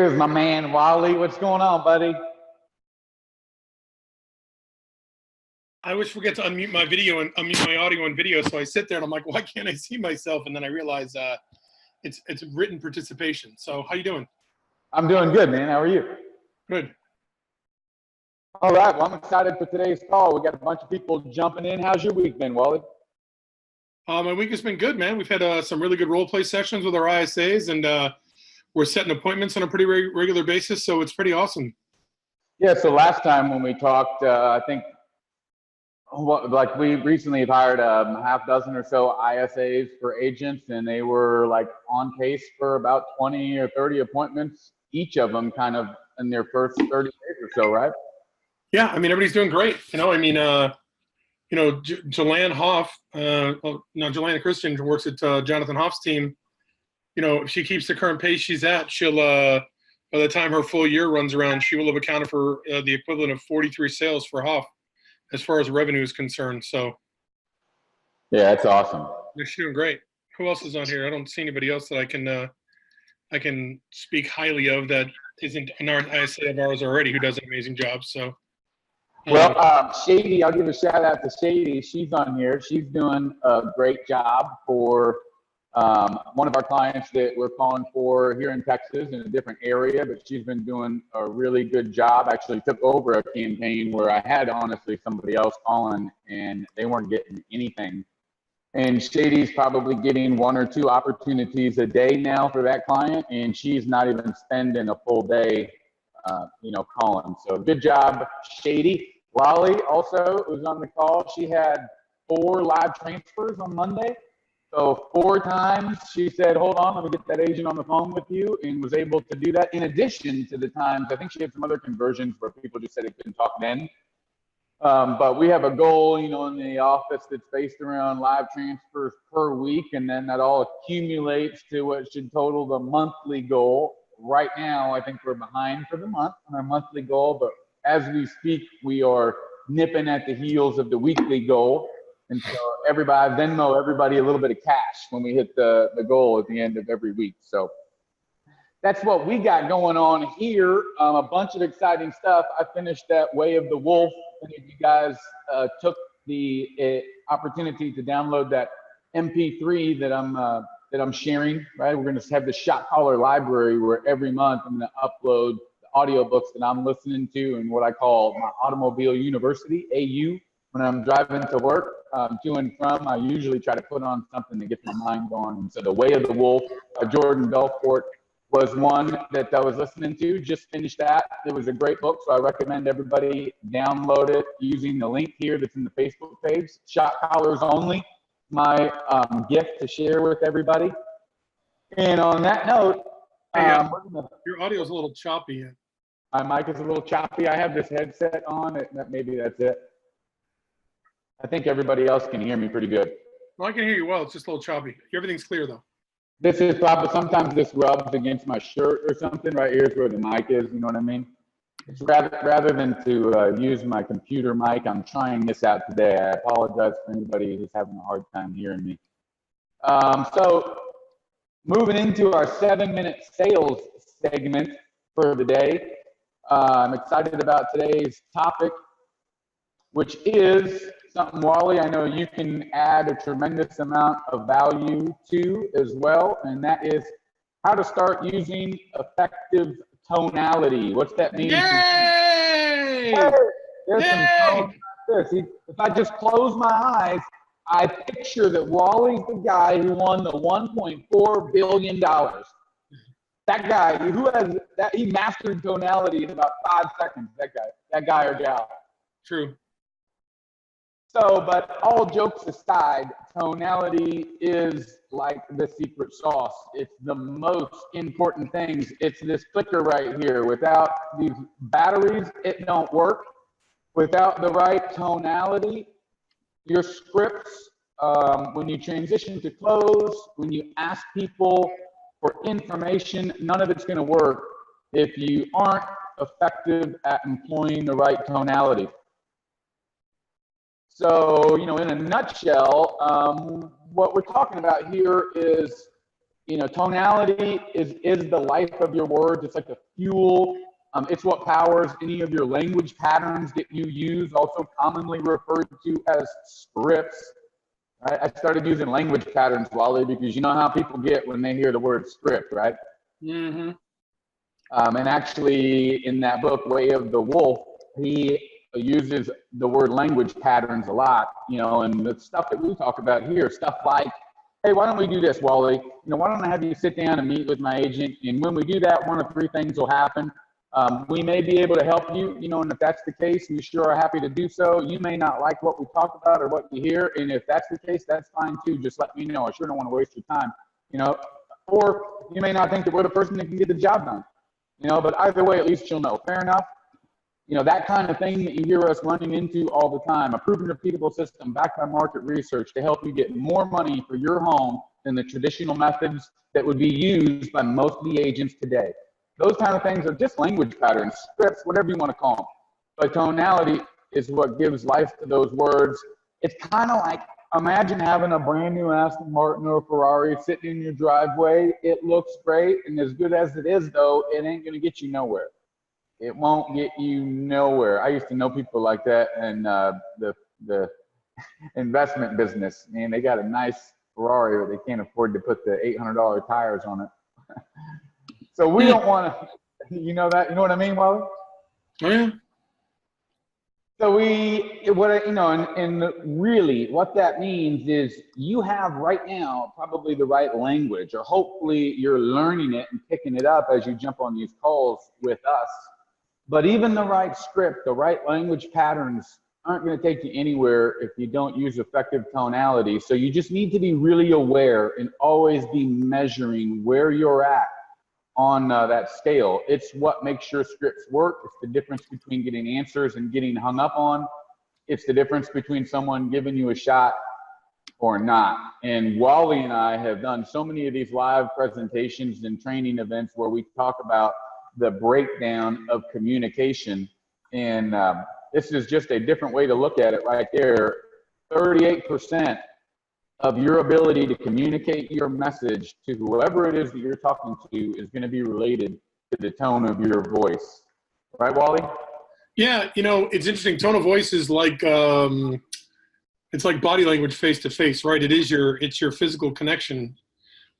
Here's my man, Wally. What's going on, buddy? I always forget to unmute my video and unmute my audio and video, so I sit there and I'm like, why can't I see myself? And then I realize it's written participation. So how you doing? I'm doing good, man. How are you? Good. All right. Well, I'm excited for today's call. We got a bunch of people jumping in. How's your week been, Wally? My week has been good, man. We've had some really good role play sessions with our ISAs, and we're setting appointments on a pretty regular basis, so it's pretty awesome. Yeah. So last time when we talked, I think like we recently have hired a half dozen or so ISAs for agents, and they were like on pace for about 20 or 30 appointments, each of them kind of in their first 30 days or so, right? Yeah, I mean, everybody's doing great. Jolanne Hoff, Jolanne Christian works at Jonathan Hoff's team. If she keeps the current pace she's at, she'll, by the time her full year runs around, she will have accounted for the equivalent of 43 sales for Hoff as far as revenue is concerned. So, yeah, that's awesome. She's doing great. Who else is on here? I don't see anybody else that I can speak highly of that isn't an ISA of ours already who does an amazing job. So, well, Shady, I'll give a shout out to Shady. She's on here. She's doing a great job for one of our clients that we're calling for here in Texas in a different area, but she's been doing a really good job. Actually took over a campaign where I had honestly somebody else calling and they weren't getting anything. And Shady's probably getting 1 or 2 opportunities a day now for that client, and she's not even spending a full day, calling. So good job, Shady. Wally also was on the call. She had 4 live transfers on Monday. So 4 times she said, hold on, let me get that agent on the phone with you, and was able to do that in addition to the times. I think she had some other conversions where people just said they couldn't talk then. But we have a goal, in the office that's based around live transfers per week, and then that all accumulates to what should total the monthly goal. Right now, I think we're behind for the month on our monthly goal, but as we speak, we are nipping at the heels of the weekly goal. And so Venmo everybody a little bit of cash when we hit the goal at the end of every week. So that's what we got going on here. A bunch of exciting stuff. I finished that Way of the Wolf. If you guys took the opportunity to download that MP3 that I'm sharing, right? We're going to have the Shot Caller library where every month I'm going to upload the audiobooks that I'm listening to and what I call my Automobile University, AU. When I'm driving to work, to and from, I usually try to put on something to get my mind going. And so The Way of the Wolf by Jordan Belfort was one that I was listening to. Just finished that. It was a great book, so I recommend everybody download it using the link here that's in the Facebook page. Shot Callers only, my gift to share with everybody. And on that note, your audio is a little choppy. My mic is a little choppy. I have this headset on. Maybe that's it. I think everybody else can hear me pretty good. Well, I can hear you well. It's just a little choppy. Everything's clear, though. This is probably, sometimes this rubs against my shirt or something. Right here is where the mic is, you know what I mean? It's rather than to use my computer mic, I'm trying this out today. I apologize for anybody who's having a hard time hearing me. So moving into our 7-minute sales segment for the day. I'm excited about today's topic, which is something, Wally, I know you can add a tremendous amount of value to as well, and that is how to start using effective tonality. What's that mean? Yay! Hey, there's some tone like this. If I just close my eyes, I picture that Wally's the guy who won the $1.4 billion. That guy who has that, he mastered tonality in about 5 seconds. That guy or gal. True. So, but all jokes aside, tonality is like the secret sauce. It's the most important things. It's this clicker right here. Without these batteries, it don't work. Without the right tonality, your scripts, when you transition to close, when you ask people for information, none of it's going to work if you aren't effective at employing the right tonality. So, in a nutshell, what we're talking about here is tonality is the life of your words. It's like the fuel. It's what powers any of your language patterns that you use, also commonly referred to as scripts. Right? I started using language patterns, Wally, because you know how people get when they hear the word script, right? Mm-hmm. And actually, in that book, Way of the Wolf, he uses the word language patterns a lot, and the stuff that we talk about here, stuff like, hey, why don't we do this, Wally? Why don't I have you sit down and meet with my agent? And when we do that, one of three things will happen. We may be able to help you, and if that's the case, we sure are happy to do so. You may not like what we talk about or what you hear, and if that's the case, that's fine too. Just let me know. I sure don't want to waste your time, or you may not think that we're the person that can get the job done, but either way, at least you'll know. Fair enough? That kind of thing that you hear us running into all the time, a proven repeatable system backed by market research to help you get more money for your home than the traditional methods that would be used by most of the agents today. Those kind of things are just language patterns, scripts, whatever you want to call them. But tonality is what gives life to those words. It's kind of like, imagine having a brand new Aston Martin or Ferrari sitting in your driveway. It looks great, and as good as it is, though, it ain't going to get you nowhere. It won't get you nowhere. I used to know people like that in the investment business. Man, they got a nice Ferrari, but they can't afford to put the $800 tires on it. So we don't want to, you know what I mean, Wally? Oh, yeah. So and really what that means is you have right now probably the right language, or hopefully you're learning it and picking it up as you jump on these calls with us. But even the right script, the right language patterns aren't going to take you anywhere if you don't use effective tonality. So you just need to be really aware and always be measuring where you're at on that scale. It's what makes your scripts work. It's the difference between getting answers and getting hung up on. It's the difference between someone giving you a shot or not. And Wally and I have done so many of these live presentations and training events where we talk about the breakdown of communication. And this is just a different way to look at it right there. 38% of your ability to communicate your message to whoever it is that you're talking to is going to be related to the tone of your voice. Right, Wally? Yeah, it's interesting. Tone of voice is like, it's like body language face to face, right? It's your physical connection,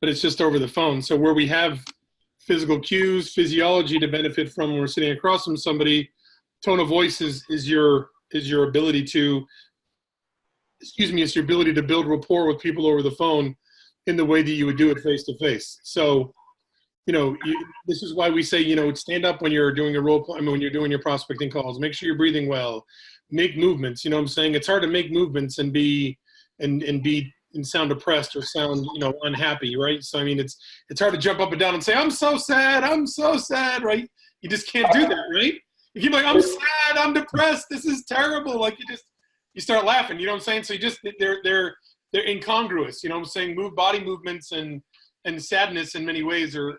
but it's just over the phone. So where we have physical cues, physiology to benefit from when we're sitting across from somebody, tone of voice is your ability to, it's your ability to build rapport with people over the phone in the way that you would do it face to face. So, this is why we say, stand up when you're doing a role play, when you're doing your prospecting calls, make sure you're breathing well, make movements. I'm saying? It's hard to make movements and sound depressed or sound, unhappy, right? So, it's hard to jump up and down and say, I'm so sad, right? You just can't do that, right? You keep like, I'm sad, I'm depressed, this is terrible. Like you start laughing, you know what I'm saying? So they're incongruous, body movements and sadness in many ways are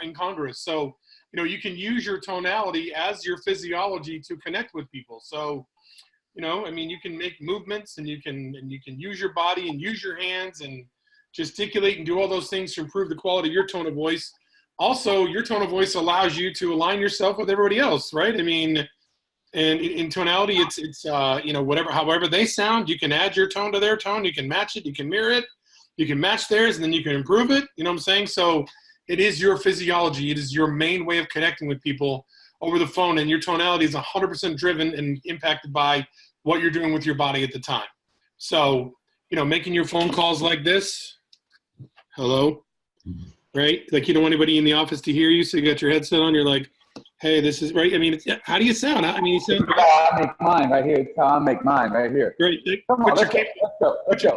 incongruous. So, you can use your tonality as your physiology to connect with people. So, you can make movements and you can use your body and use your hands and gesticulate and do all those things to improve the quality of your tone of voice. Also, your tone of voice allows you to align yourself with everybody else, right? And in tonality, it's however they sound, you can add your tone to their tone, you can match it, you can mirror it, you can match theirs, and then you can improve it. You know what I'm saying? So it is your physiology. It is your main way of connecting with people over the phone, and your tonality is 100% driven and impacted by what you're doing with your body at the time. So, making your phone calls like this, hello, right? Like you don't want anybody in the office to hear you, so you got your headset on, you're like, hey, this is right. How do you sound? You sound. I make mine right here. I'll make mine right here. Great. Come on, let's go. Put your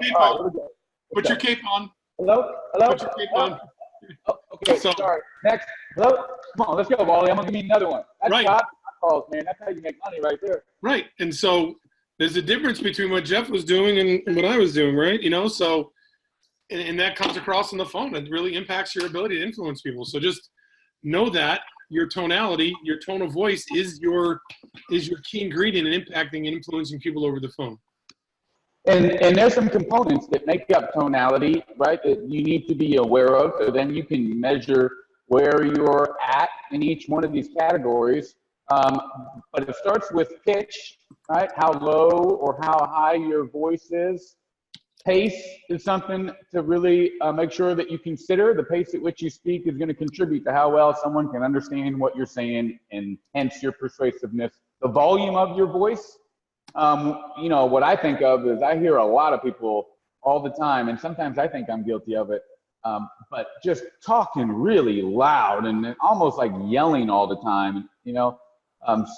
cape on. Hello? Put your cape on. Oh, okay, sorry. Next. Hello? Come on, let's go, Wally. I'm going to give you another one. That's right. Calls, man. That's how you make money right there. Right. And so there's a difference between what Jeff was doing and what I was doing, right? So, and that comes across on the phone. It really impacts your ability to influence people. So just know that your tonality, your tone of voice is your key ingredient in impacting and influencing people over the phone. And there's some components that make up tonality, right, that you need to be aware of. So then you can measure where you're at in each one of these categories. But it starts with pitch, right? How low or how high your voice is. Pace is something to really make sure that you consider. The pace at which you speak is going to contribute to how well someone can understand what you're saying and hence your persuasiveness. The volume of your voice. You know, what I think of is I hear a lot of people all the time, and sometimes I think I'm guilty of it, but just talking really loud and almost like yelling all the time, you know.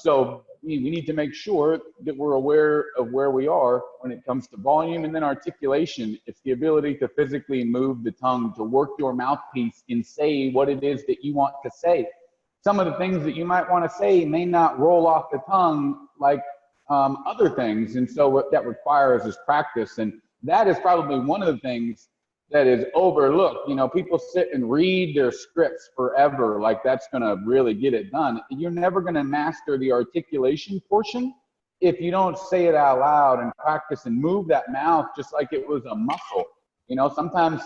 So we need to make sure that we're aware of where we are when it comes to volume, and then articulation. It's the ability to physically move the tongue, to work your mouthpiece and say what it is that you want to say. Some of the things that you might want to say may not roll off the tongue like other things, and so what that requires is practice, and that is probably one of the things that is overlooked. You know, people sit and read their scripts forever like that's going to really get it done. You're never going to master the articulation portion if you don't say it out loud and practice and move that mouth just like it was a muscle. You know, sometimes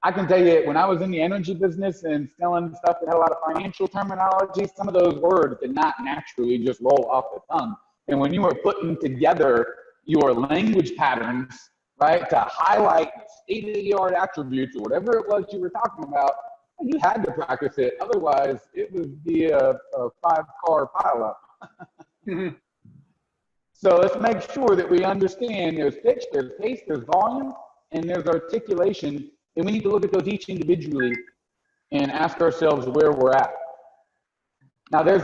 I can tell you, when I was in the energy business and selling stuff that had a lot of financial terminology, some of those words did not naturally just roll off the tongue. And when you were putting together your language patterns, right, to highlight state-of-the-art attributes or whatever it was you were talking about, you had to practice it. Otherwise, it would be a 5-car pileup. So let's make sure that we understand there's pitch, there's pace, there's volume, and there's articulation. And we need to look at those each individually and ask ourselves where we're at. Now, there's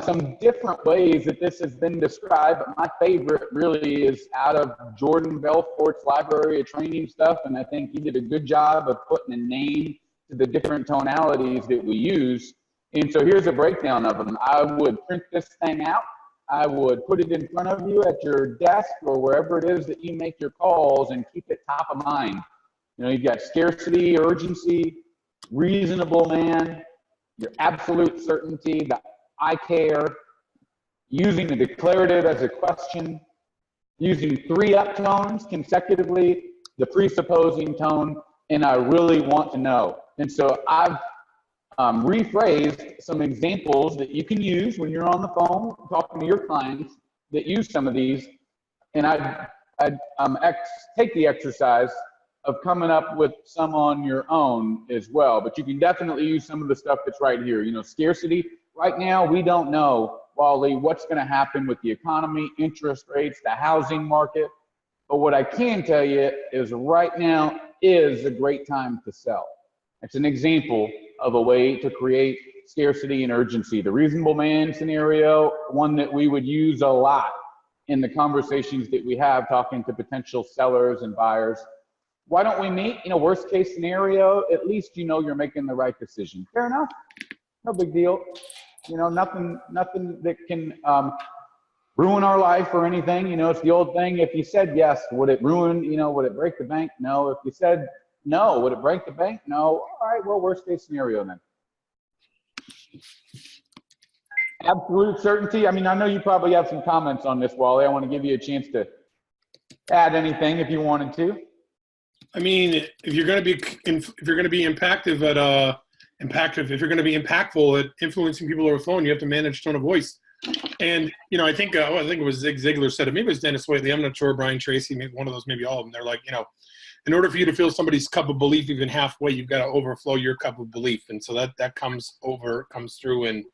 some different ways that this has been described, but my favorite really is out of Jordan Belfort's Library of Training stuff, and I think he did a good job of putting a name to the different tonalities that we use. And so here's a breakdown of them. I would print this thing out. I would put it in front of you at your desk or wherever it is that you make your calls and keep it top of mind. You know, you've got scarcity, urgency, reasonable man, your absolute certainty, the I care, using the declarative as a question, using 3 uptones consecutively, the presupposing tone, and I really want to know. And so I've rephrased some examples that you can use when you're on the phone talking to your clients that use some of these, and I'd take the exercise of coming up with some on your own as well. But you can definitely use some of the stuff that's right here. You know, scarcity. Right now, we don't know, Wally, what's going to happen with the economy, interest rates, the housing market. But what I can tell you is right now is a great time to sell. It's an example of a way to create scarcity and urgency. The reasonable man scenario, one that we would use a lot in the conversations that we have talking to potential sellers and buyers. Why don't we meet? You know, worst case scenario, at least you know you're making the right decision. Fair enough. No big deal. You know, nothing that can ruin our life or anything. You know, it's the old thing. If you said yes, would it ruin, you know, would it break the bank? No. If you said no, would it break the bank? No. All right, well, worst case scenario then. Absolute certainty. I mean, I know you probably have some comments on this, Wally. I want to give you a chance to add anything if you wanted to. I mean, if you're going to be if you're going to be impactful at influencing people over the phone, you have to manage tone of voice. And, you know, I think it was Zig Ziglar said it. Maybe it was Dennis Waitley. I'm not sure. Brian Tracy, maybe one of those, maybe all of them. They're like, you know, in order for you to fill somebody's cup of belief even halfway, you've got to overflow your cup of belief. And so that comes through in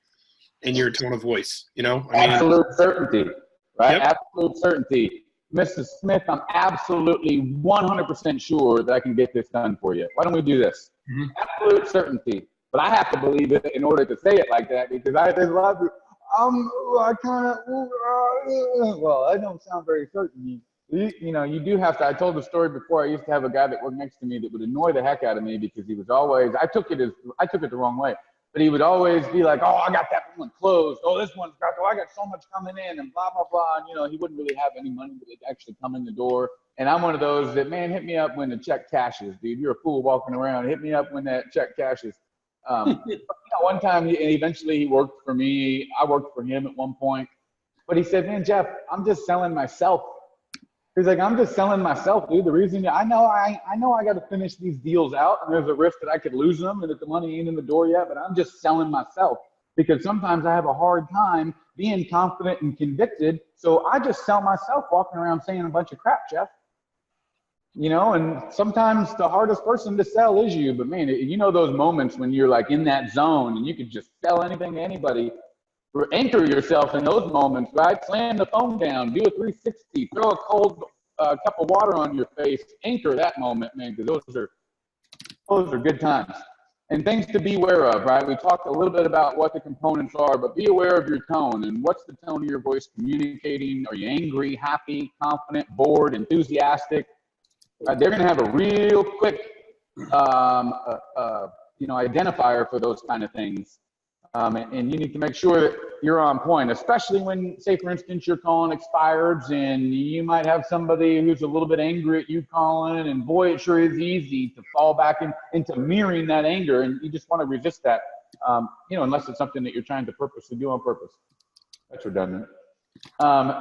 your tone of voice, you know? I mean, absolute certainty, right? Yep. Absolute certainty. Mrs. Smith, I'm absolutely 100% sure that I can get this done for you. Why don't we do this? Mm-hmm. Absolute certainty. But I have to believe it in order to say it like that, because there's a lot of people, I kind of, well, I don't sound very certain. You know, you do have to, I told the story before, I used to have a guy that worked next to me that would annoy the heck out of me because he was always, I took it the wrong way, but he would always be like, oh, I got that one closed. Oh, this one's got, I got so much coming in and blah, blah, blah. And, you know, he wouldn't really have any money to actually come in the door. And I'm one of those that, man, hit me up when the check cashes, dude. You're a fool walking around. Hit me up when that check cashes. You know, one time, eventually he worked for me. I worked for him at one point. But he said, man, Jeff, I'm just selling myself. He's like, I'm just selling myself, dude. The reason I know I got to finish these deals out, and there's a risk that I could lose them, and that the money ain't in the door yet. But I'm just selling myself because sometimes I have a hard time being confident and convicted. So I just sell myself, walking around saying a bunch of crap, Jeff. You know, and sometimes the hardest person to sell is you. But man, you know those moments when you're like in that zone and you could just sell anything to anybody. Anchor yourself in those moments, right? Slam the phone down, do a 360, throw a cold cup of water on your face. Anchor that moment, man, because those are good times. And things to be aware of, right? We talked a little bit about what the components are, but be aware of your tone and what's the tone of your voice communicating. Are you angry, happy, confident, bored, enthusiastic? They're going to have a real quick, identifier for those kind of things. And you need to make sure that you're on point, especially when, say, for instance, you're calling expireds and you might have somebody who's a little bit angry at you calling, and boy, it sure is easy to fall back into mirroring that anger, and you just want to resist that, unless it's something that you're trying to purposely do on purpose. That's redundant.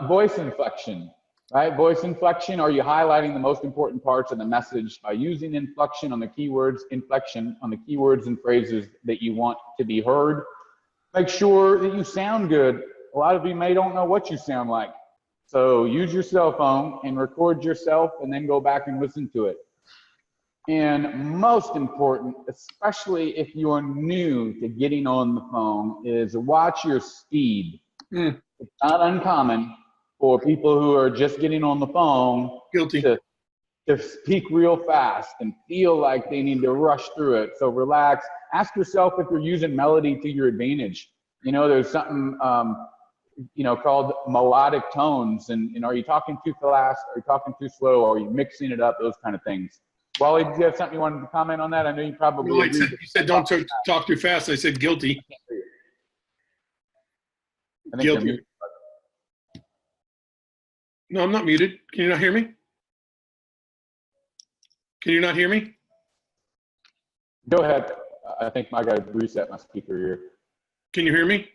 Voice inflection, right? Voice inflection, are you highlighting the most important parts of the message by using inflection on the keywords and phrases that you want to be heard? Make sure that you sound good. A lot of you may don't know what you sound like. So use your cell phone and record yourself and then go back and listen to it. And most important, especially if you are new to getting on the phone, is watch your speed. It's not uncommon for people who are just getting on the phone to speak real fast and feel like they need to rush through it. So relax. Ask yourself if you're using melody to your advantage. You know, there's something, called melodic tones. And are you talking too fast? Are you talking too slow? Are you mixing it up? Those kind of things. Wally, did you have something you wanted to comment on that? I know you probably no, you said don't talk too fast. I said guilty. I think Guilty. No, I'm not muted. Can you not hear me? Can you not hear me? Go ahead. I think I got to reset my speaker here. Can you hear me?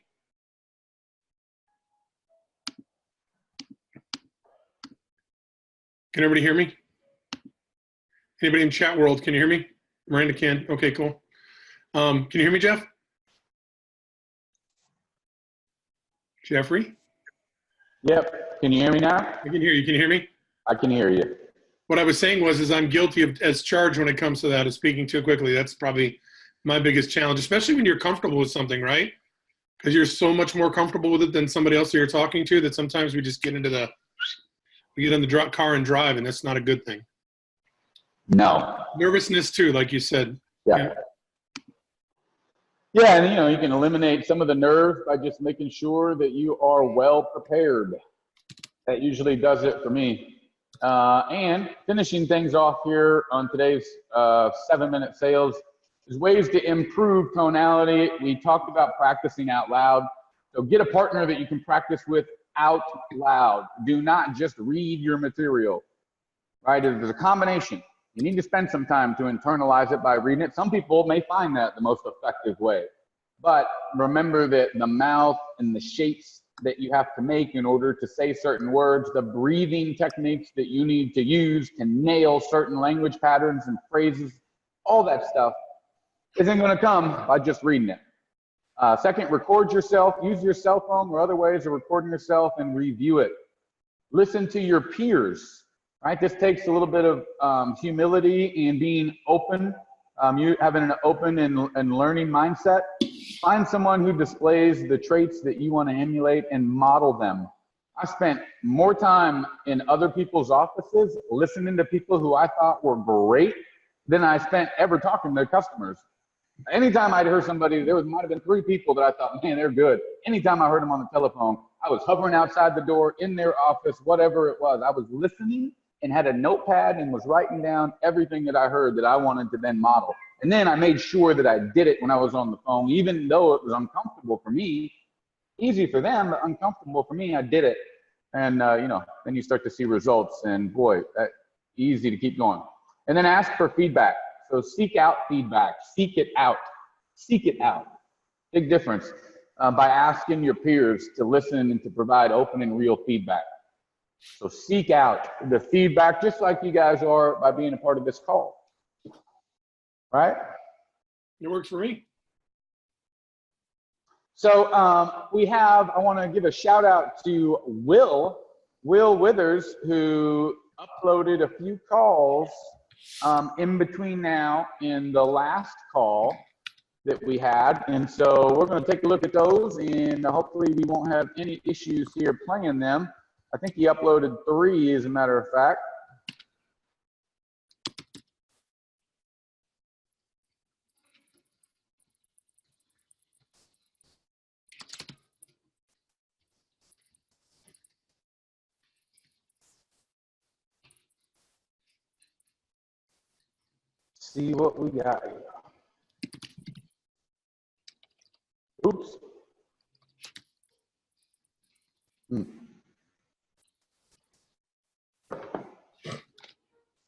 Can everybody hear me? Anybody in chat world, can you hear me? Miranda can. Okay, cool. Can you hear me, Jeff? Jeffrey? Yep. Can you hear me now? I can hear you. Can you hear me? I can hear you. What I was saying was I'm guilty of as charged when it comes to that, of speaking too quickly. That's probably my biggest challenge, especially when you're comfortable with something, right? Because you're so much more comfortable with it than somebody else that you're talking to that sometimes we just get in the car and drive, and that's not a good thing. No. Nervousness too, like you said. Yeah. Yeah, and you can eliminate some of the nerves by just making sure that you are well prepared. That usually does it for me. And finishing things off here on today's 7-minute sales is ways to improve tonality. We talked about practicing out loud. So get a partner that you can practice with out loud. Do not just read your material, right? There's a combination. You need to spend some time to internalize it by reading it. Some people may find that the most effective way. But remember that the mouth and the shapes that you have to make in order to say certain words, the breathing techniques that you need to use to nail certain language patterns and phrases, all that stuff isn't going to come by just reading it. Second, record yourself. Use your cell phone or other ways of recording yourself and review it. Listen to your peers, right? This takes a little bit of humility and being open, you having an open and learning mindset. Find someone who displays the traits that you want to emulate and model them. I spent more time in other people's offices listening to people who I thought were great than I spent ever talking to customers. Anytime I'd heard somebody, might have been 3 people that I thought, man, they're good. Anytime I heard them on the telephone, I was hovering outside the door, in their office, whatever it was. I was listening and had a notepad and was writing down everything that I heard that I wanted to then model. And then I made sure that I did it when I was on the phone, even though it was uncomfortable for me. Easy for them, but uncomfortable for me, I did it. And, then you start to see results, and boy, that's easy to keep going. And then ask for feedback. So seek out feedback, seek it out. Big difference by asking your peers to listen and to provide open and real feedback. So seek out the feedback, just like you guys are by being a part of this call. Right? It works for me. So I want to give a shout out to Will Withers, who uploaded a few calls in between now and the last call that we had. And so we're going to take a look at those, and hopefully we won't have any issues here playing them. I think he uploaded 3, as a matter of fact. See what we got here. Oops.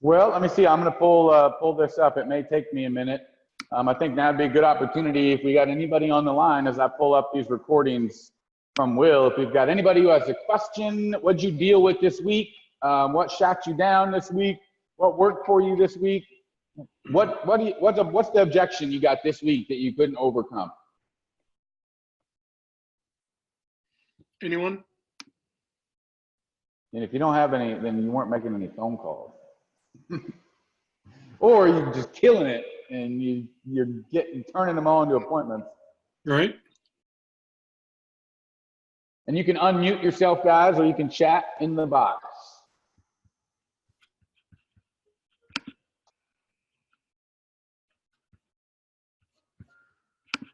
Well, let me see. I'm going to pull this up. It may take me a minute. I think now would be a good opportunity if we got anybody on the line as I pull up these recordings from Will. If we've got anybody who has a question, what'd you deal with this week? What shot you down this week? What worked for you this week? What's the objection you got this week that you couldn't overcome? Anyone? And if you don't have any, then you weren't making any phone calls. Or you're just killing it and you're turning them on to appointments. Right. And you can unmute yourself, guys, or you can chat in the box.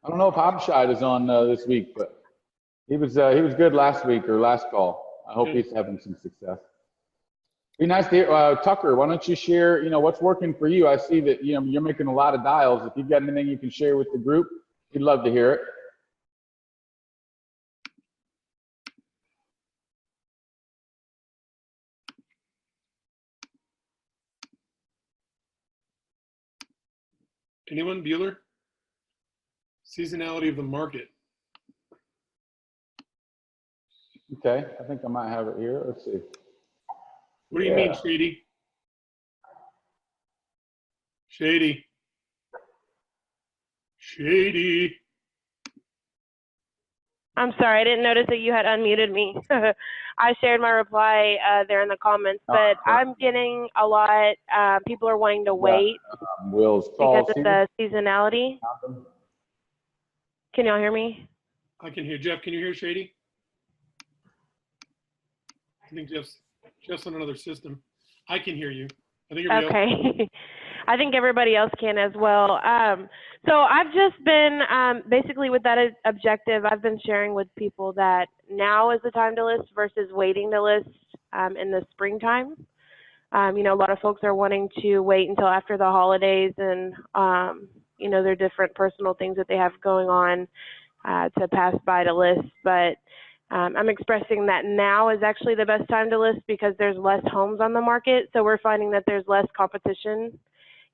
I don't know if Abshai is on this week, but he was good last week or last call. I hope he's having some success. Be nice to hear. Tucker, why don't you share, what's working for you? I see that, you're making a lot of dials. If you've got anything you can share with the group, we'd love to hear it. Anyone? Bueller? Seasonality of the market. Okay, I think I might have it here. Let's see. What do you mean, Shady? Shady. Shady. I'm sorry, I didn't notice that you had unmuted me. I shared my reply there in the comments, but I'm getting a lot, people are wanting to wait Will's because of the seasonality. Can y'all hear me? I can hear. Jeff, can you hear Shady? I think Jeff's on another system. I can hear you. I think everybody else. I think everybody else can as well. So I've just been, basically with that objective, I've been sharing with people that now is the time to list versus waiting to list in the springtime. A lot of folks are wanting to wait until after the holidays and, there are different personal things that they have going on to pass by to list. But I'm expressing that now is actually the best time to list because there's less homes on the market. So we're finding that there's less competition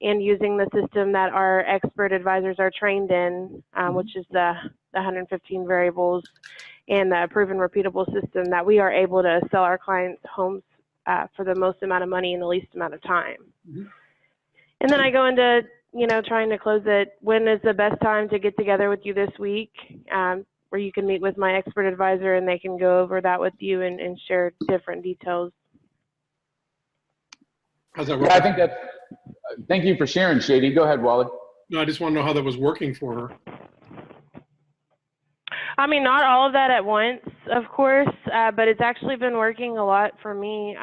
and using the system that our expert advisors are trained in, which is the 115 variables and the proven repeatable system, that we are able to sell our clients homes for the most amount of money in the least amount of time. And then I go into, trying to close it. When is the best time to get together with you this week? Where you can meet with my expert advisor and they can go over that with you and share different details. How's that working? Yeah, I think that's, thank you for sharing, Shady. Go ahead, Wally. No, I just want to know how that was working for her. I mean, not all of that at once, of course, but it's actually been working a lot for me.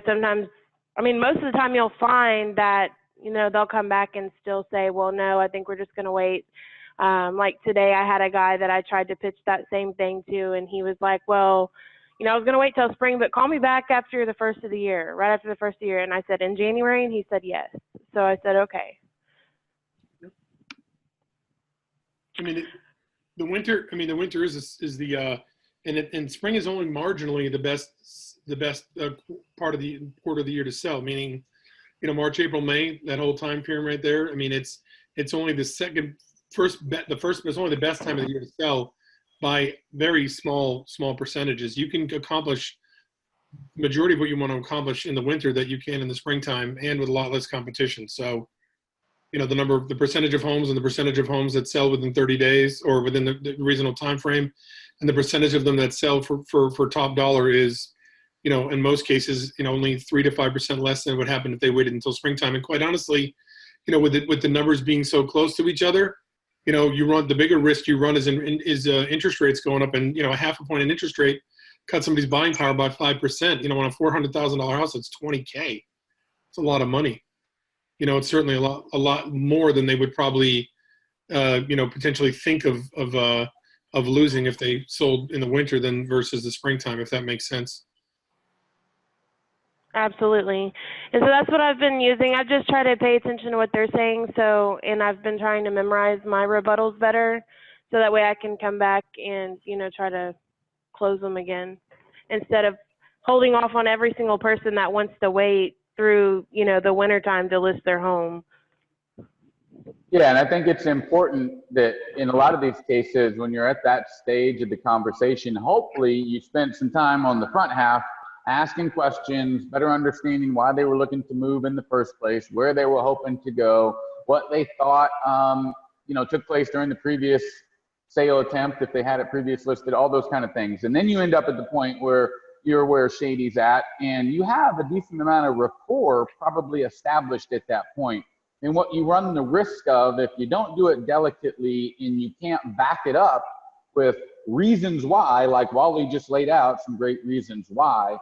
Sometimes, most of the time you'll find that, they'll come back and still say, well, no, I think we're just going to wait. Like today, I had a guy that I tried to pitch that same thing to, and he was like, well, I was going to wait till spring, but call me back after the first of the year, right after the first of the year. And I said, in January? And he said, yes. So I said, okay. The winter is and spring is only marginally the best part of the quarter of the year to sell, meaning, March, April, May, that whole time period right there. It's only it's only the best time of the year to sell by very small percentages. You can accomplish majority of what you want to accomplish in the winter that you can in the springtime, and with a lot less competition. So, the percentage of homes and the percentage of homes that sell within 30 days or within the reasonable time frame, and the percentage of them that sell for top dollar is, in most cases, only 3 to 5% less than would happen if they waited until springtime. And quite honestly, with the numbers being so close to each other, you run the bigger risk you run is interest rates going up, and a half a point in interest rate cut somebody's buying power by 5%. On a $400,000 house, it's $20K. It's a lot of money. It's certainly a lot more than they would probably, potentially think of losing if they sold in the winter than versus the springtime, if that makes sense. Absolutely. And so that's what I've been using. I've just tried to pay attention to what they're saying. And I've been trying to memorize my rebuttals better so that way I can come back and, try to close them again instead of holding off on every single person that wants to wait through, the winter time to list their home. Yeah, and I think it's important that in a lot of these cases, when you're at that stage of the conversation, hopefully you spent some time on the front half asking questions, better understanding why they were looking to move in the first place, where they were hoping to go, what they thought, took place during the previous sale attempt, if they had it previous listed, all those kind of things. And then you end up at the point where you're where Shady's at, and you have a decent amount of rapport probably established at that point. And what you run the risk of, if you don't do it delicately and you can't back it up with reasons why, like Wally just laid out some great reasons why,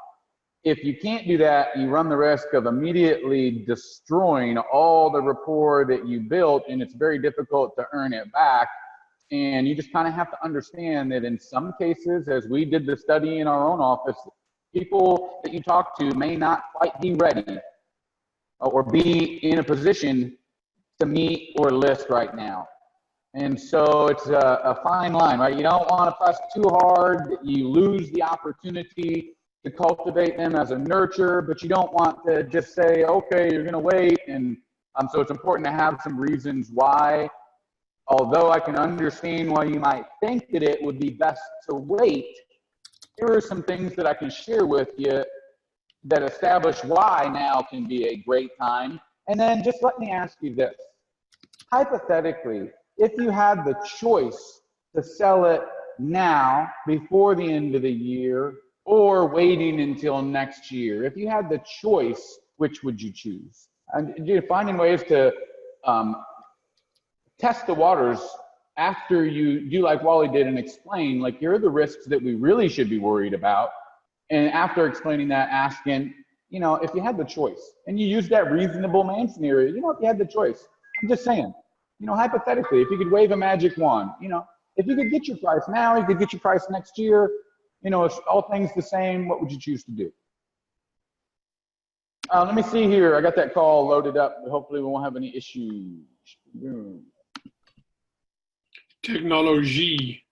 if you can't do that, you run the risk of immediately destroying all the rapport that you built, and it's very difficult to earn it back. And you just kind of have to understand that in some cases, as we did the study in our own office, people that you talk to may not quite be ready or be in a position to meet or list right now. And so it's a fine line, right? You don't want to press too hard that you lose the opportunity to cultivate them as a nurture, but you don't want to just say, okay, you're going to wait. And so it's important to have some reasons why. Although I can understand why you might think that it would be best to wait, here are some things that I can share with you that establish why now can be a great time. And then just let me ask you this. Hypothetically, if you had the choice to sell it now before the end of the year or waiting until next year, if you had the choice, which would you choose? And you're finding ways to test the waters after you do like Wally did and explain, like, here are the risks that we really should be worried about. And after explaining that, asking, if you had the choice, and you use that reasonable man scenario, if you had the choice, I'm just saying, hypothetically, if you could wave a magic wand, if you could get your price now, you could get your price next year, if all things the same, what would you choose to do? Let me see here. I got that call loaded up. Hopefully we won't have any issues. Technology.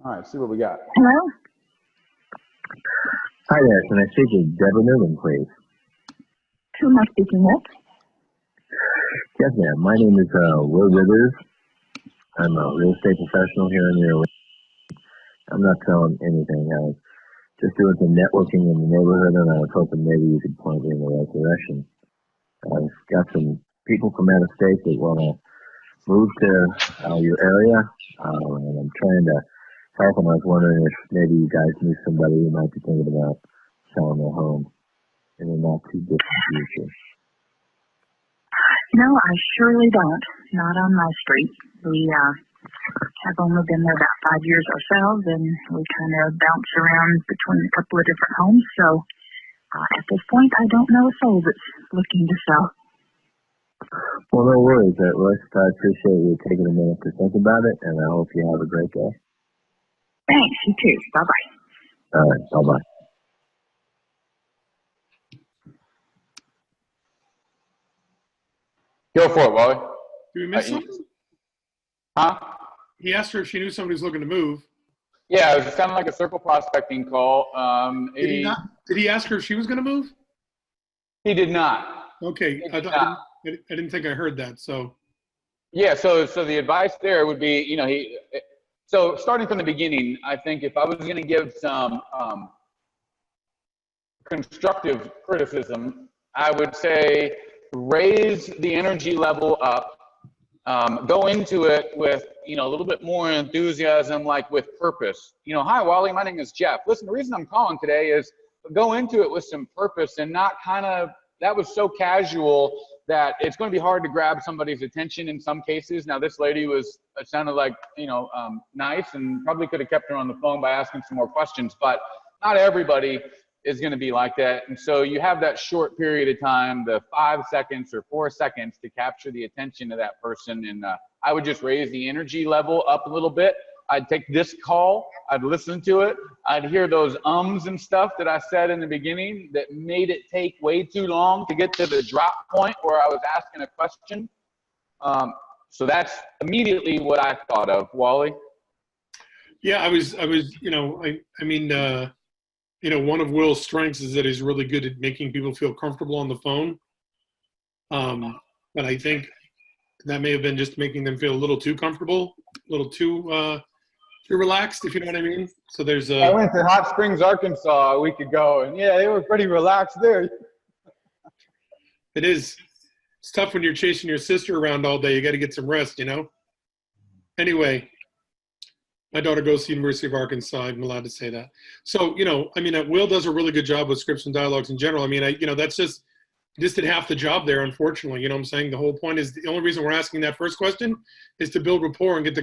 All right, see what we got. Hello? Hi there. Can I speak with Deborah Newman, please? Who am I speaking with? Yes, ma'am. My name is Will Withers. I'm a real estate professional here in New Orleans. I'm not selling anything. I was just doing some networking in the neighborhood, and I was hoping maybe you could point me in the right direction. I've got some people from out of state that want to move to your area, and I'm trying to help them. I was wondering if maybe you guys knew somebody who might be thinking about selling their home in the not too distant future. No, I surely don't. Not on my street. We have only been there about 5 years ourselves, and we kind of bounce around between a couple of different homes. So at this point, I don't know a soul that's looking to sell. Well, no worries. At least I appreciate you taking a minute to think about it, and I hope you have a great day. Thanks. You too. Bye-bye. All right. Bye-bye. Go for it, Wally. Did we miss something? Huh? He asked her if she knew somebody was looking to move. Yeah, it was kind of like a circle prospecting call. Did he ask her if she was going to move? He did not. Okay, I didn't think I heard that. So yeah, so the advice there would be, So starting from the beginning, I think if I was going to give some constructive criticism, I would say raise the energy level up. Go into it with, you know, a little bit more enthusiasm, like with purpose. You know, hi, Wally, my name is Jeff. Listen, the reason I'm calling today is go into it with some purpose and not kind of, that was so casual that it's going to be hard to grab somebody's attention in some cases. Now, this lady was, it sounded like, you know, nice, and probably could have kept her on the phone by asking some more questions, but not everybody is going to be like that. And so you have that short period of time, the 5 seconds or 4 seconds to capture the attention of that person. And I would just raise the energy level up a little bit. I'd take this call, I'd listen to it, I'd hear those ums and stuff that I said in the beginning that made it take way too long to get to the drop point where I was asking a question. So that's immediately what I thought of. Wally? Yeah, I was, you know, I mean, you know, one of Will's strengths is that he's really good at making people feel comfortable on the phone. But I think that may have been just making them feel a little too comfortable, a little too relaxed, if you know what I mean. So there's I went to Hot Springs, Arkansas a week ago, and yeah, they were pretty relaxed there. It is. It's tough when you're chasing your sister around all day. You got to get some rest, you know. Anyway, my daughter goes to the University of Arkansas. I'm allowed to say that. So, you know, I mean, Will does a really good job with scripts and dialogues in general. I mean, you know, that's just did half the job there, unfortunately. You know what I'm saying? The whole point is the only reason we're asking that first question is to build rapport and get the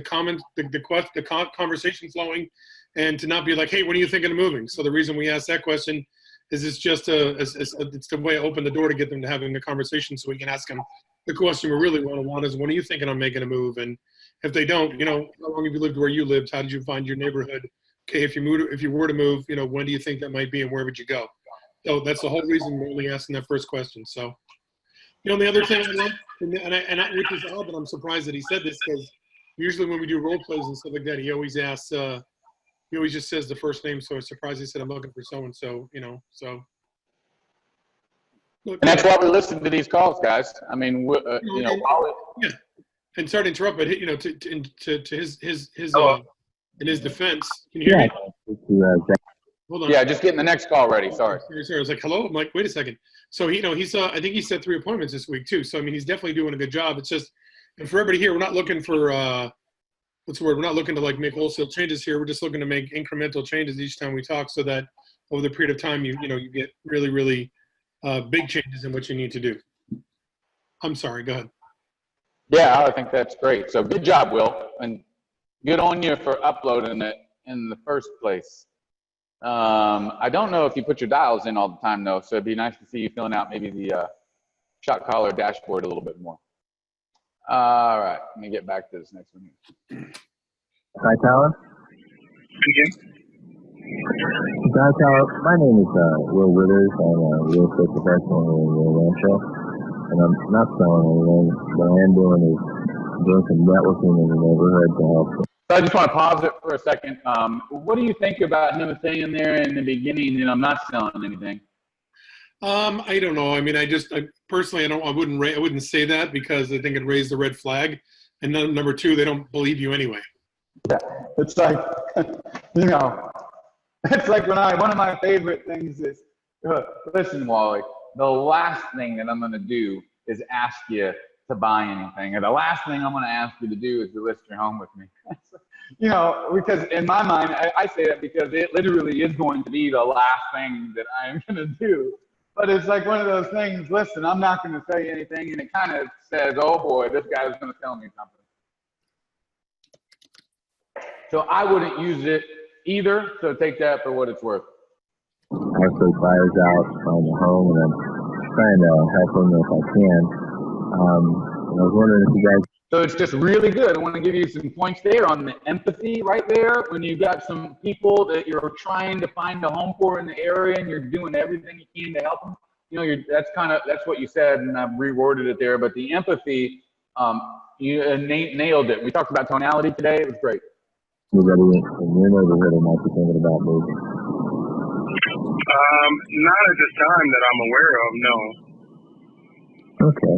conversation flowing, and to not be like, hey, when are you thinking of moving? So the reason we ask that question is it's just it's the way to open the door to get them to having the conversation, so we can ask them the question we really want is, when are you thinking of making a move? And if they don't, you know, how long have you lived where you lived? How did you find your neighborhood? Okay, if you were to move, you know, when do you think that might be, and where would you go? So that's the whole reason we're only asking that first question. So, you know, the other thing I love, which is odd, but I'm surprised that he said this, because usually when we do role plays and stuff like that, he always asks, he always just says the first name. So I was surprised he said, I'm looking for so-and-so, you know, so. And that's why we listen to these calls, guys. I mean, you know, Wally. Yeah. And sorry to interrupt, but you know, to his in his defense, can you hear me? Hold on. Yeah, just getting the next call ready. Sorry. I was like, hello. I'm like, wait a second. So he, you know, he's I think he set 3 appointments this week too. So I mean, he's definitely doing a good job. It's just, and for everybody here, we're not looking for what's the word? We're not looking to like make wholesale changes here. We're just looking to make incremental changes each time we talk, so that over the period of time, you get really, really big changes in what you need to do. I'm sorry. Go ahead. Yeah, I think that's great. So good job, Will, and good on you for uploading it in the first place. I don't know if you put your dials in all the time, though, so it'd be nice to see you filling out maybe the shot caller dashboard a little bit more. All right, let me get back to this next one here. Hi, Tyler. Hi, Tyler. My name is Will Withers. I'm a real estate professional in Rio Rancho, and I'm not selling anything. What I am doing is doing some networking in the neighborhood to help. So I just want to pause it for a second. What do you think about him saying there in the beginning that I'm not selling anything? I don't know. I mean, I personally, I wouldn't say that, because I think it raised the red flag. And then number two, they don't believe you anyway. Yeah, it's like, you know, it's like one of my favorite things is, listen, Wally, the last thing that I'm going to do is ask you to buy anything. And the last thing I'm going to ask you to do is to list your home with me. You know, because in my mind, I say that because it literally is going to be the last thing that I'm going to do. But it's like one of those things, listen, I'm not going to tell you anything. And it kind of says, oh boy, this guy's going to tell me something. So I wouldn't use it either. So take that for what it's worth. I take buyers out on the home, and I'm trying to help them if I can. And I was wondering if you guys. So it's just really good. I want to give you some points there on the empathy right there. When you've got some people that you're trying to find a home for in the area, and you're doing everything you can to help them. You know, that's what you said, and I've reworded it there. But the empathy, you nailed it. We talked about tonality today. It was great. Anybody in your neighborhood who might be thinking about moving? Not at this time that I'm aware of, no. Okay.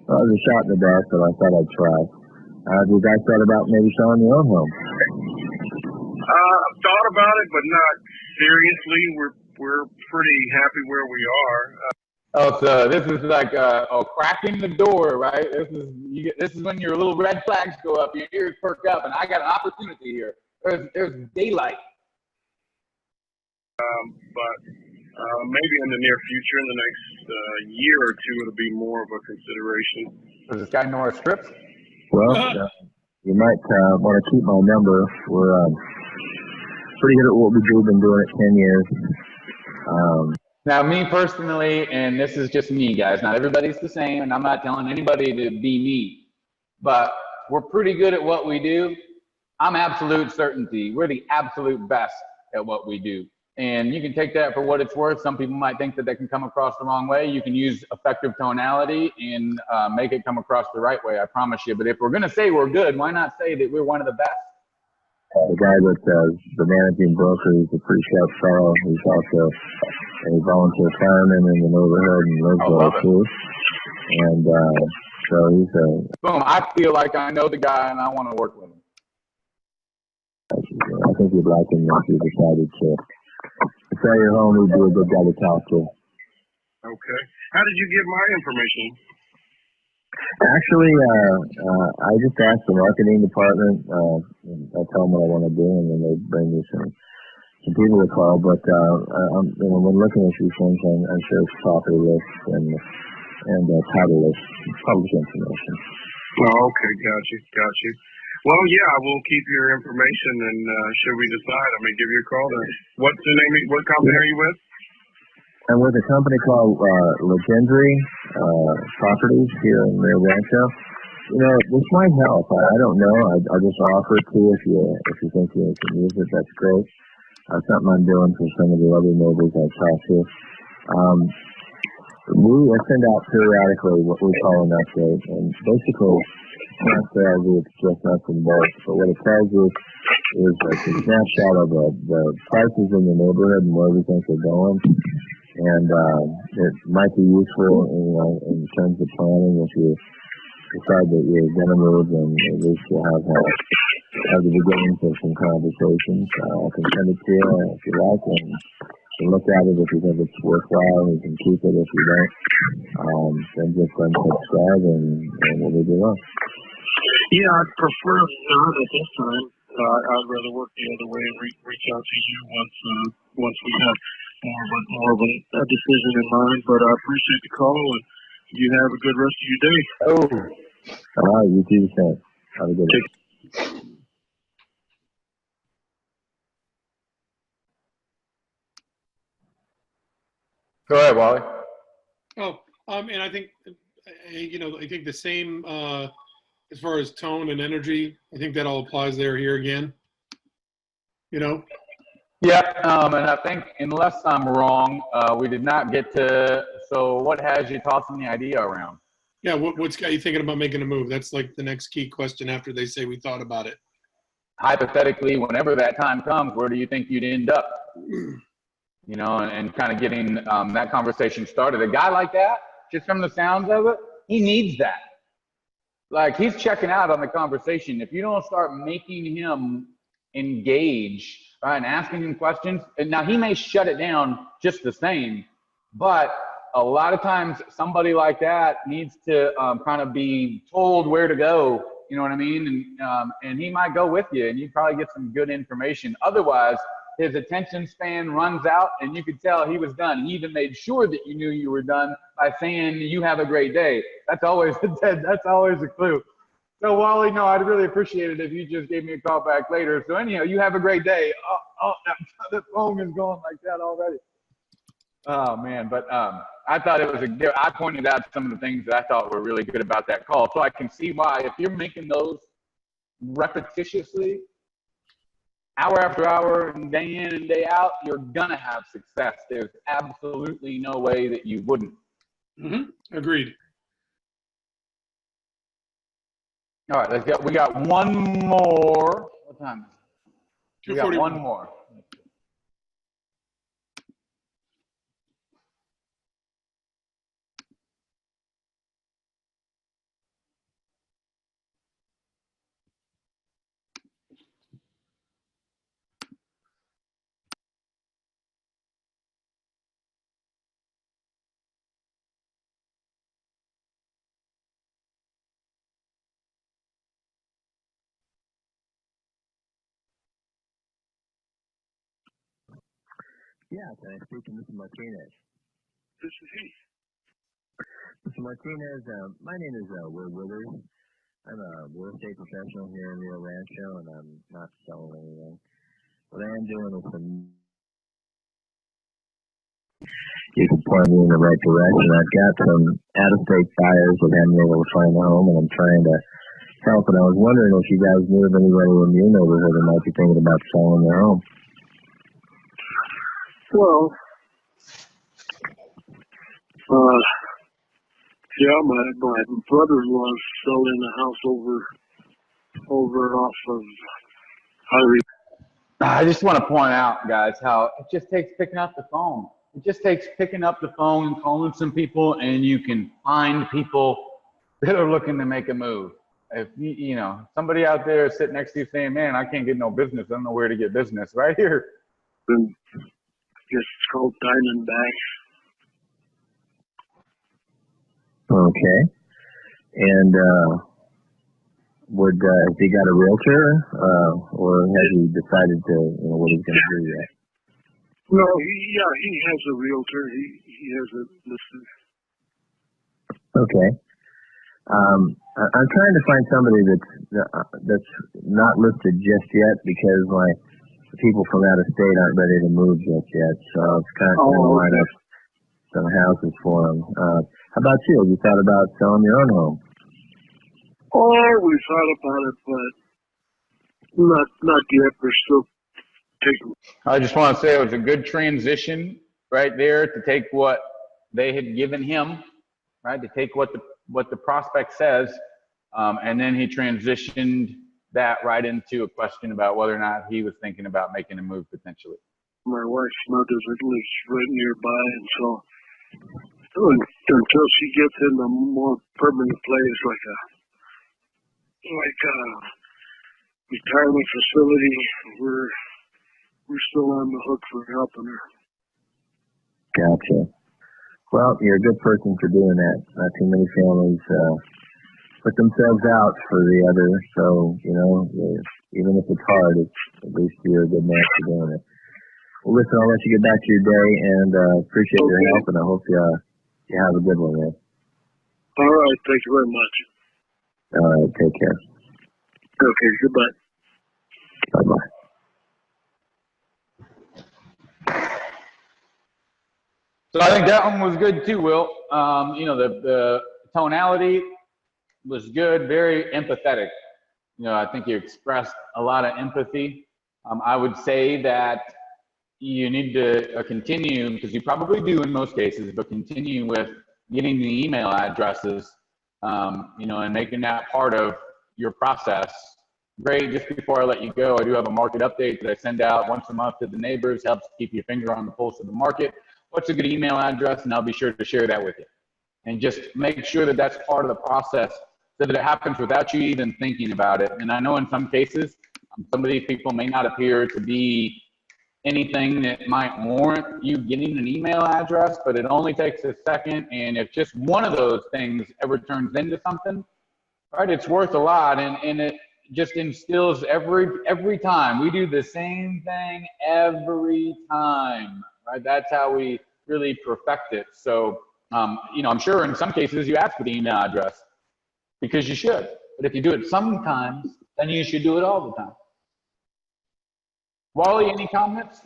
Well, it was a shot in the dark, but I thought I'd try. Have you guys thought about maybe selling your own home? I've thought about it, but not seriously. We're pretty happy where we are. Oh, so this is like cracking the door, right? This is when your little red flags go up, your ears perk up, and I got an opportunity here. There's daylight. But maybe in the near future, in the next year or two, it'll be more of a consideration. Does this guy know our scripts? Well, you might want to keep my number. We're pretty good at what we do. Been doing it 10 years. Now, me personally, and this is just me, guys, not everybody's the same, and I'm not telling anybody to be me, but we're pretty good at what we do. I'm absolute certainty. We're the absolute best at what we do. And you can take that for what it's worth. Some people might think that they can come across the wrong way. You can use effective tonality and make it come across the right way, I promise you. But if we're going to say we're good, why not say that we're one of the best? The guy that's the managing broker, he's a pretty sharp fellow. He's also a volunteer fireman in the neighborhood and lives there too. And so he's a... Boom, I feel like I know the guy and I want to work with him. I think you'd like him if you decided to sell your home. He'd be a good guy to talk to. Okay. How did you get my information? Actually, I just asked the marketing department. I tell them what I want to do, and then they bring me some people to call. But when looking at these things, I'm sure it's property lists and title lists, public information. Oh, okay, got you. Well, yeah, I will keep your information, and should we decide, I may give you a call. What's the name? What company are you with? I'm with a company called Legendary Properties here in Rio Rancho. You know, this might help. I don't know. I'll just offer it to you if you think you can use it. That's great. Something I'm doing for some of the other neighbors I talk to. We send out periodically what we call an update, and basically, it's not sales, it's just nuts and bolts. But what it tells you is a snapshot of the prices in the neighborhood and where we think they're going. And it might be useful, in terms of planning if you decide that you're going to move, and at least you'll have the beginnings of some conversations. I can send it to you if you like, and you can look at it if you think it's worthwhile. You can keep it if you don't. Then just unsubscribe, and we'll leave it alone. Yeah, I'd prefer not at this time. I'd rather work the other way and reach out to you once we have more of a decision in mind. But I appreciate the call, and you have a good rest of your day. Oh, all right, you do the same. Have a good one. Go ahead, Wally. Oh, and I think, I think the same as far as tone and energy. I think that all applies here again. Yeah, and I think unless I'm wrong, we did not get to. So, what has you tossing the idea around? Yeah, what's got you thinking about making a move? That's like the next key question after they say we thought about it. Hypothetically, whenever that time comes, where do you think you'd end up? And kind of getting that conversation started. A guy like that, just from the sounds of it, he needs that. Like, he's checking out on the conversation. If you don't start making him engage, right, and asking him questions, and now he may shut it down just the same, but a lot of times somebody like that needs to kind of be told where to go, you know what I mean? And he might go with you, and you probably get some good information. Otherwise, his attention span runs out, and you could tell he was done. He even made sure that you knew you were done by saying, "You have a great day." That's always a clue. So, Wally, no, I'd really appreciate it if you just gave me a call back later. So anyhow, you have a great day. Oh, the phone is going like that already. Oh, man. But I thought it was I pointed out some of the things that I thought were really good about that call. So I can see why, if you're making those repetitiously, hour after hour, and day in and day out, you're going to have success. There's absolutely no way that you wouldn't. Mm-hmm. Agreed. All right, we got one more. What time is it? We got one more. Yeah, can I speak to Mr. Martinez? This is he. Mr. Martinez, my name is Will Withers. I'm a real estate professional here in Rio Rancho, and I'm not selling anything. What I am doing is you can point me in the right direction. I've got some out-of-state buyers that haven't been able to find a home, and I'm trying to help. And I was wondering if you guys knew of anybody in your neighborhood that might be thinking about selling their home. Well, yeah, my brother-in-law is selling a house over off of Highway. I just want to point out, guys, how it just takes picking up the phone. It just takes picking up the phone and calling some people, and you can find people that are looking to make a move. If you know, somebody out there is sitting next to you saying, man, I can't get no business. I don't know where to get business. Right here. It's called Diamondback. Okay. And has he got a realtor, or has he decided to, what he's going to do yet? No, he has a realtor. He has it listed. Okay. I'm trying to find somebody that's not listed just yet because my people from out of state aren't ready to move just yet. So I was kind of line up some houses for them. How about you? Have you thought about selling your own home? Oh, we thought about it, but not yet. We're still taking. I just want to say it was a good transition right there to take what they had given him, right? To take what the prospect says, and then he transitioned that right into a question about whether or not he was thinking about making a move potentially. My wife's mother lives right nearby, and so until she gets in a more permanent place like a retirement facility, we're still on the hook for helping her. Gotcha. Well, you're a good person for doing that. Not too many families put themselves out for the other. So, even if it's hard, at least you're a good man for doing it. Well, listen, I'll let you get back to your day, and appreciate your help, and I hope you have a good one, man. All right. Thank you very much. All right. Take care. Okay. Goodbye. Bye-bye. So I think that one was good too, Will. The tonality was good, very empathetic. I think you expressed a lot of empathy. I would say that you need to continue, because you probably do in most cases, but continue with getting the email addresses, and making that part of your process. Great. Just before I let you go, I do have a market update that I send out once a month to the neighbors, helps keep your finger on the pulse of the market. What's a good email address? And I'll be sure to share that with you. And just make sure that that's part of the process so that it happens without you even thinking about it. And I know in some cases, some of these people may not appear to be anything that might warrant you getting an email address, but it only takes a second. And if just one of those things ever turns into something, right, it's worth a lot. And it just instills every time. We do the same thing every time, right? That's how we really perfect it. So, I'm sure in some cases you ask for the email address because you should. But if you do it sometimes, then you should do it all the time. Wally, any comments?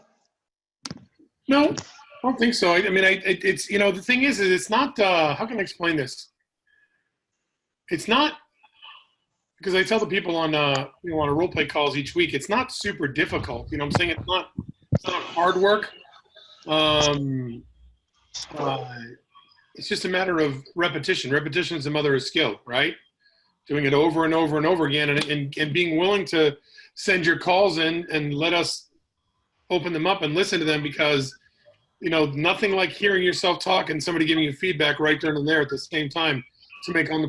No, I don't think so. It's the thing is it's not. How can I explain this? It's not, because I tell the people on on a role play calls each week. It's not super difficult. I'm saying it's not hard work. It's just a matter of repetition. Repetition is the mother of skill, right? Doing it over and over and over again, and being willing to send your calls in and let us open them up and listen to them, because nothing like hearing yourself talk and somebody giving you feedback right then and there at the same time to make on the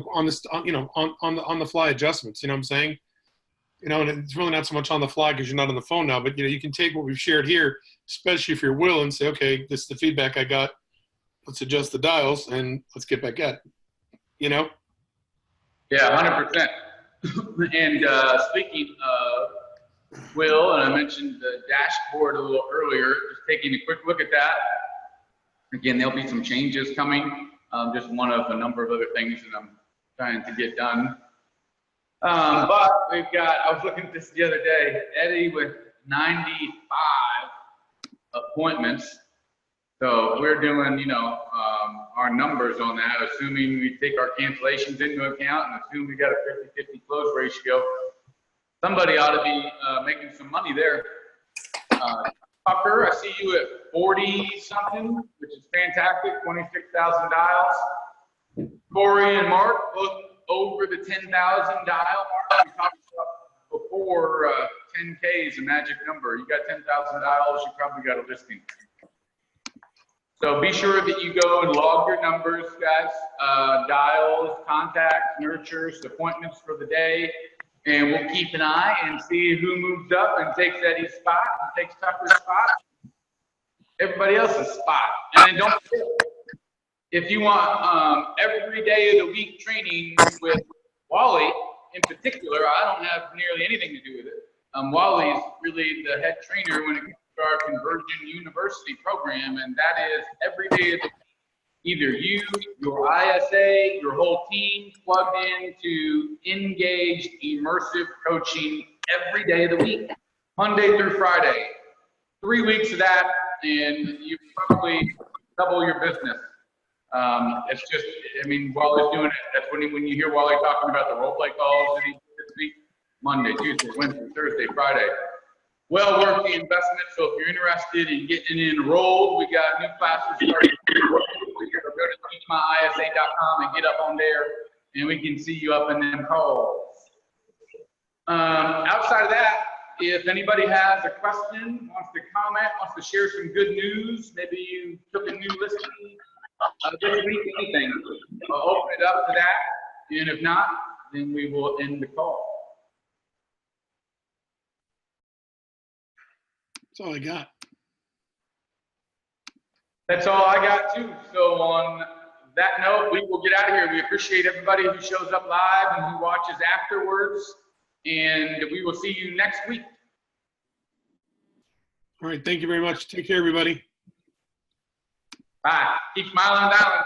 fly adjustments. You know what I'm saying? And it's really not so much on the fly because you're not on the phone now, but you can take what we've shared here, especially if you're Will, and say, okay, this is the feedback I got. Let's adjust the dials and let's get back at it. Yeah, 100%. And speaking of Will, and I mentioned the dashboard a little earlier, just taking a quick look at that. Again, there'll be some changes coming, just one of a number of other things that I'm trying to get done. But we've got, I was looking at this the other day, Eddie with 95 appointments. So we're doing, you know, our numbers on that, assuming we take our cancellations into account and assume we got a 50-50 close ratio. Somebody ought to be making some money there. Tucker, I see you at 40 something, which is fantastic, 26,000 dials. Corey and Mark, both over the 10,000 dial mark. We talked about before 10K is a magic number. You got 10,000 dials, you probably got a listing. So be sure that you go and log your numbers, guys, dials, contacts, nurtures, appointments for the day. And we'll keep an eye and see who moves up and takes Eddie's spot and takes Tucker's spot, everybody else's spot. And then don't forget, if you want every day of the week training with Wally in particular, I don't have nearly anything to do with it. Wally's really the head trainer when it comes to our Conversion University program, and that is every day of the week. Either you, your ISA, your whole team plugged into engaged, immersive coaching every day of the week, Monday through Friday. 3 weeks of that, and you probably double your business. It's just, I mean, Wally's doing it. That's when you hear Wally talking about the role play calls that he did this week, Monday, Tuesday, Wednesday, Thursday, Friday. Well worth the investment. So if you're interested in getting enrolled, we got new classes starting. Go to teachmyisa.com and get up on there, and we can see you up in them calls. Outside of that, if anybody has a question, wants to comment, wants to share some good news, maybe you took a new listing this week, anything, I'll open it up to that. And if not, then we will end the call. That's all I got. That's all I got too. So on that note, we will get out of here. We appreciate everybody who shows up live and who watches afterwards. And we will see you next week. All right. Thank you very much. Take care, everybody. Bye. Keep smiling and dialing.